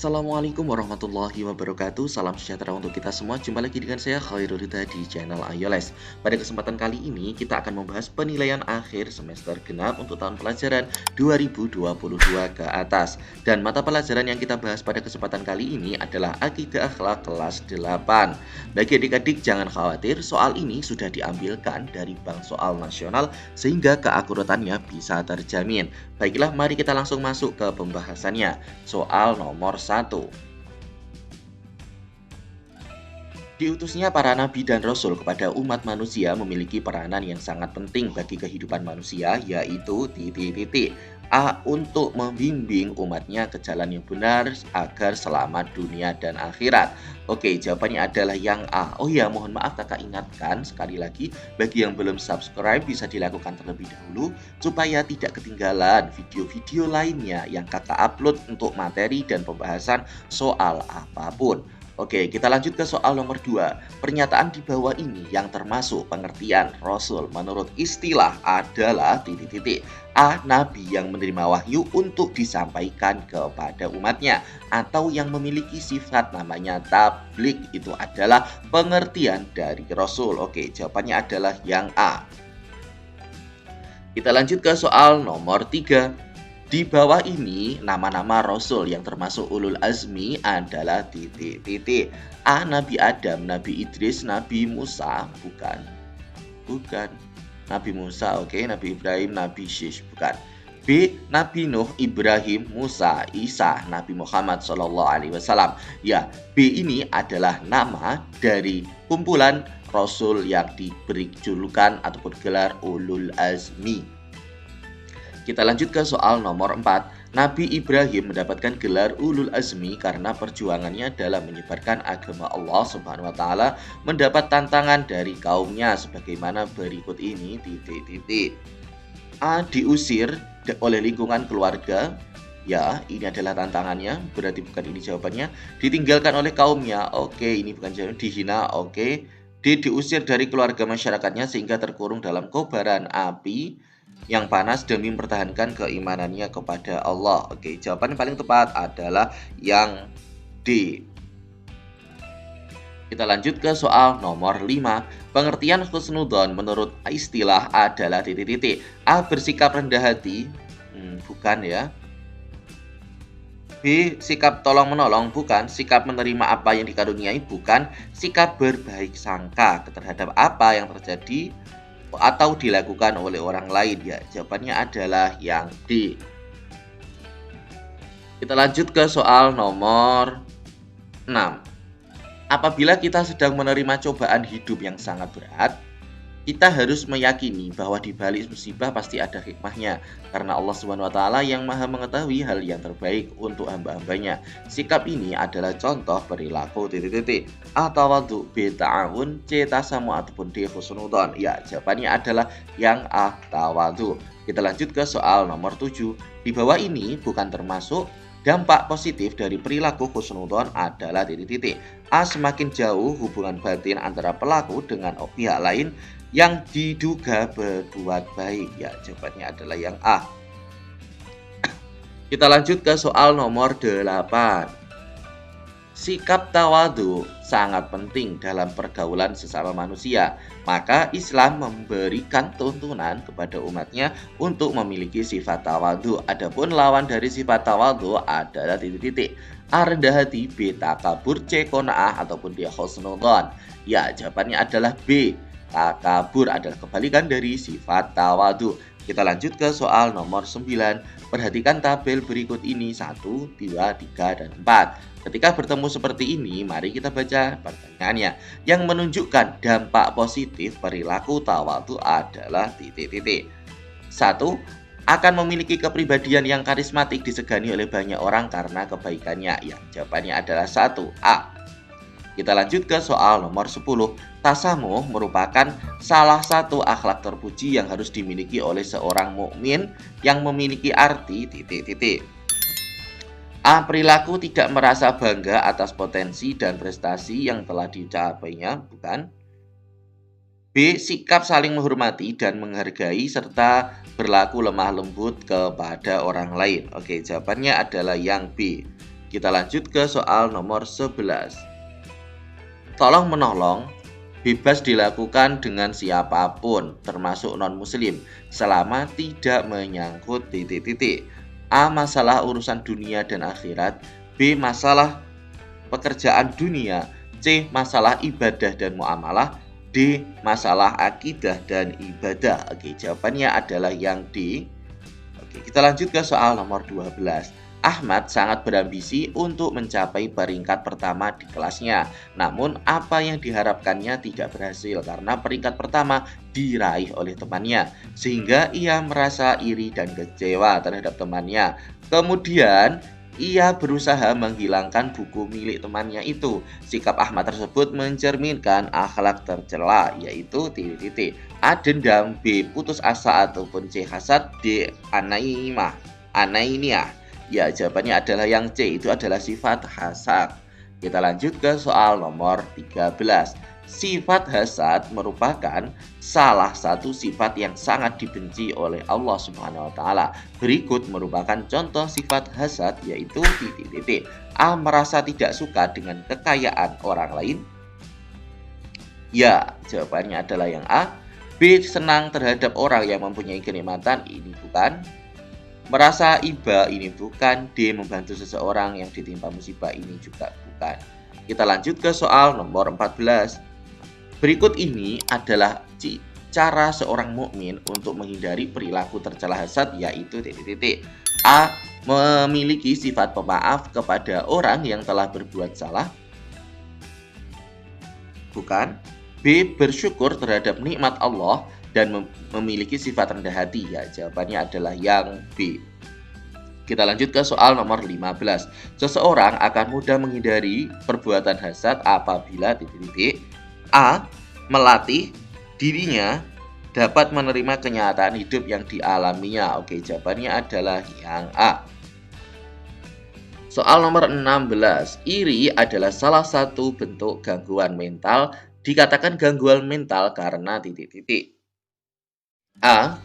Assalamualaikum warahmatullahi wabarakatuh. Salam sejahtera untuk kita semua. Jumpa lagi dengan saya Khairul Huda di channel Ayoles. Pada kesempatan kali ini kita akan membahas penilaian akhir semester genap untuk tahun pelajaran 2022 ke atas. Dan mata pelajaran yang kita bahas pada kesempatan kali ini adalah Akidah Akhlak kelas 8. Bagi adik-adik jangan khawatir, soal ini sudah diambilkan dari Bank Soal Nasional sehingga keakuratannya bisa terjamin. Baiklah, mari kita langsung masuk ke pembahasannya. Soal nomor 1. Diutusnya para nabi dan rasul kepada umat manusia memiliki peranan yang sangat penting bagi kehidupan manusia, yaitu A. Untuk membimbing umatnya ke jalan yang benar agar selamat dunia dan akhirat. Oke, jawabannya adalah yang A. Oh ya, mohon maaf kakak ingatkan sekali lagi, bagi yang belum subscribe bisa dilakukan terlebih dahulu supaya tidak ketinggalan video-video lainnya yang kakak upload untuk materi dan pembahasan soal apapun. Oke, kita lanjut ke soal nomor 2. Pernyataan di bawah ini yang termasuk pengertian Rasul menurut istilah adalah A. Nabi yang menerima wahyu untuk disampaikan kepada umatnya, atau yang memiliki sifat namanya tabligh, itu adalah pengertian dari Rasul. Oke, jawabannya adalah yang A. Kita lanjut ke soal nomor 3. Di bawah ini nama-nama Rasul yang termasuk ulul azmi adalah A. Nabi Adam, Nabi Idris, Nabi Musa, bukan. Nabi Musa, oke. Nabi Ibrahim, Nabi Syekh, bukan. B. Nabi Nuh, Ibrahim, Musa, Isa, Nabi Muhammad SAW. Ya, B ini adalah nama dari kumpulan Rasul yang diberi julukan ataupun gelar ulul azmi. Kita lanjut ke soal nomor 4. Nabi Ibrahim mendapatkan gelar ulul azmi karena perjuangannya dalam menyebarkan agama Allah Subhanahu wa taala mendapat tantangan dari kaumnya sebagaimana berikut ini. A. Diusir oleh lingkungan keluarga. Ya, ini adalah tantangannya, berarti bukan ini jawabannya. Ditinggalkan oleh kaumnya. Oke, ini bukan jawabannya. Dihina. Oke. D. Diusir dari keluarga masyarakatnya sehingga terkurung dalam kobaran api yang panas demi mempertahankan keimanannya kepada Allah. Oke, jawaban yang paling tepat adalah yang D. Kita lanjut ke soal nomor 5. Pengertian husnudzon menurut istilah adalah A. Bersikap rendah hati. Bukan ya. B. Sikap tolong menolong, bukan. Sikap menerima apa yang dikaruniai, bukan. Sikap berbaik sangka terhadap apa yang terjadi atau dilakukan oleh orang lain. Ya, jawabannya adalah yang D. Kita lanjut ke soal nomor 6. Apabila kita sedang menerima cobaan hidup yang sangat berat, kita harus meyakini bahwa di balik musibah pasti ada hikmahnya, karena Allah Subhanahu wa taala yang Maha mengetahui hal yang terbaik untuk hamba-hambanya. Sikap ini adalah contoh perilaku A. Tawadhu, B. ta'awun, C. tasamu, ataupun D. husnudzon. Ya, jawabannya adalah yang A. Tawadhu. Kita lanjut ke soal nomor 7. Di bawah ini bukan termasuk dampak positif dari perilaku husnudzon adalah A. Semakin jauh hubungan batin antara pelaku dengan pihak lain yang diduga berbuat baik. Ya, jawabannya adalah yang A. Kita lanjut ke soal nomor 8. Sikap tawadhu sangat penting dalam pergaulan sesama manusia. Maka Islam memberikan tuntunan kepada umatnya untuk memiliki sifat tawadhu. Adapun lawan dari sifat tawadhu adalah A. Rendah hati, B. takabur, C. qanaah, ataupun D. husnudzon. Ya, jawabannya adalah B. Takabur adalah kebalikan dari sifat tawadhu. Kita lanjut ke soal nomor 9. Perhatikan tabel berikut ini 1, 2, 3, dan 4. Ketika bertemu seperti ini, mari kita baca pertanyaannya. Yang menunjukkan dampak positif perilaku tawadhu adalah 1. Akan memiliki kepribadian yang karismatik disegani oleh banyak orang karena kebaikannya. Ya, jawabannya adalah 1. A. Kita lanjut ke soal nomor 10. Tasamuh merupakan salah satu akhlak terpuji yang harus dimiliki oleh seorang mukmin yang memiliki arti A. Perilaku tidak merasa bangga atas potensi dan prestasi yang telah dicapainya, bukan. B. Sikap saling menghormati dan menghargai serta berlaku lemah lembut kepada orang lain. Oke, jawabannya adalah yang B. Kita lanjut ke soal nomor 11. Tolong menolong bebas dilakukan dengan siapapun, termasuk non-muslim, selama tidak menyangkut titik-titik. A. Masalah urusan dunia dan akhirat. B. Masalah pekerjaan dunia. C. Masalah ibadah dan muamalah. D. Masalah akidah dan ibadah. Oke, jawabannya adalah yang D. Oke, kita lanjut ke soal nomor 12. Ahmad sangat berambisi untuk mencapai peringkat pertama di kelasnya. Namun apa yang diharapkannya tidak berhasil karena peringkat pertama diraih oleh temannya. Sehingga ia merasa iri dan kecewa terhadap temannya. Kemudian ia berusaha menghilangkan buku milik temannya itu. Sikap Ahmad tersebut mencerminkan akhlak tercela, yaitu titik-titik. A. Dendam. B. Putus asa ataupun C. Hasad. D. Anainiah. Ya, jawabannya adalah yang C, itu adalah sifat hasad. Kita lanjut ke soal nomor 13. Sifat hasad merupakan salah satu sifat yang sangat dibenci oleh Allah Subhanahu wa taala. Berikut merupakan contoh sifat hasad, yaitu titik-titik. A. Merasa tidak suka dengan kekayaan orang lain. Ya, jawabannya adalah yang A. B. Senang terhadap orang yang mempunyai kenikmatan. Ini bukan. Merasa iba, ini bukan. D. Membantu seseorang yang ditimpa musibah, ini juga bukan. Kita lanjut ke soal nomor 14. Berikut ini adalah cara seorang mukmin untuk menghindari perilaku tercela hasad, yaitu titik-titik. A. Memiliki sifat pemaaf kepada orang yang telah berbuat salah. Bukan. B. Bersyukur terhadap nikmat Allah dan memiliki sifat rendah hati. Ya, jawabannya adalah yang B. Kita lanjut ke soal nomor 15. Seseorang akan mudah menghindari perbuatan hasad apabila titik-titik. A. Melatih dirinya dapat menerima kenyataan hidup yang dialaminya. Oke, jawabannya adalah yang A. Soal nomor 16. Iri adalah salah satu bentuk gangguan mental. Dikatakan gangguan mental karena titik-titik. A.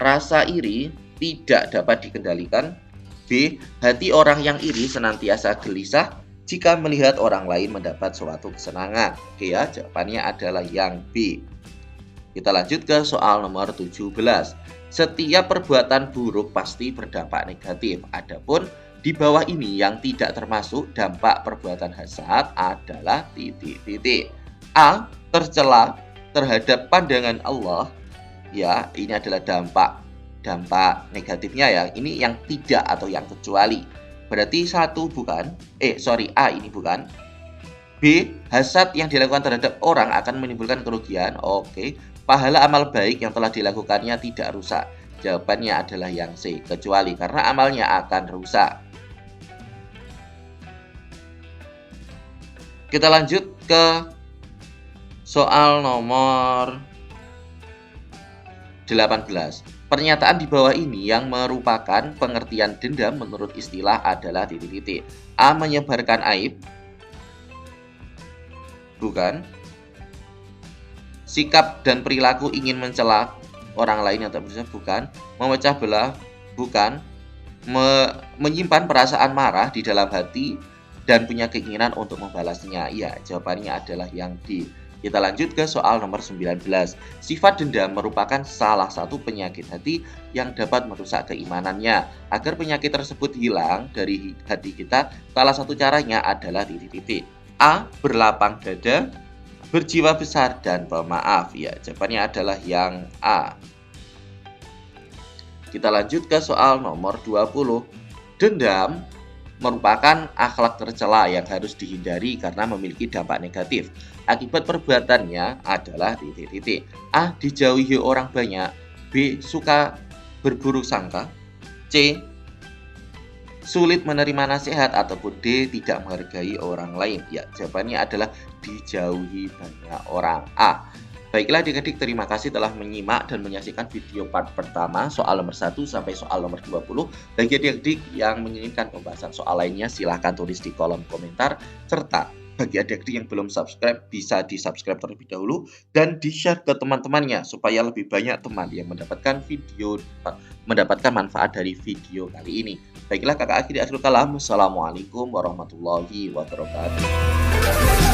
Rasa iri tidak dapat dikendalikan. B. Hati orang yang iri senantiasa gelisah jika melihat orang lain mendapat suatu kesenangan. Oke ya, jawabannya adalah yang B. Kita lanjut ke soal nomor 17. Setiap perbuatan buruk pasti berdampak negatif. Adapun di bawah ini yang tidak termasuk dampak perbuatan hasad adalah titik-titik. A. Tercela terhadap pandangan Allah. Ya, ini adalah dampak negatifnya ya. Ini yang tidak atau yang kecuali. Berarti satu bukan. A ini bukan. B. Hasad yang dilakukan terhadap orang akan menimbulkan kerugian. Oke. Pahala amal baik yang telah dilakukannya tidak rusak. Jawabannya adalah yang C, kecuali karena amalnya akan rusak. Kita lanjut ke soal nomor 18. Pernyataan di bawah ini yang merupakan pengertian dendam menurut istilah adalah titik-titik. A. Menyebarkan aib. Bukan. Sikap dan perilaku ingin mencela orang lain atau bukan. Memecah belah. Bukan. Menyimpan perasaan marah di dalam hati dan punya keinginan untuk membalasnya. Ya, jawabannya adalah yang D. Kita lanjut ke soal nomor 19. Sifat dendam merupakan salah satu penyakit hati yang dapat merusak keimanannya. Agar penyakit tersebut hilang dari hati kita, salah satu caranya adalah titik-titik. A. Berlapang dada, berjiwa besar, dan pemaaf. Ya, jawabannya adalah yang A. Kita lanjut ke soal nomor 20. Dendam merupakan akhlak tercela yang harus dihindari karena memiliki dampak negatif. Akibat perbuatannya adalah titik-titik. A. Dijauhi orang banyak. B. Suka berburuk sangka. C. Sulit menerima nasihat. Ataupun D. Tidak menghargai orang lain. Ya, jawabannya adalah dijauhi banyak orang. A. Baiklah adik-adik, terima kasih telah menyimak dan menyaksikan video part pertama soal nomor 1 sampai soal nomor 20. Bagi adik-adik yang menginginkan pembahasan soal lainnya, silahkan tulis di kolom komentar serta Bagi adik-adik yang belum subscribe, bisa di-subscribe terlebih dahulu dan di-share ke teman-temannya supaya lebih banyak teman yang mendapatkan manfaat dari video kali ini. Baiklah kakak akhiri akhir kalam. Assalamualaikum warahmatullahi wabarakatuh.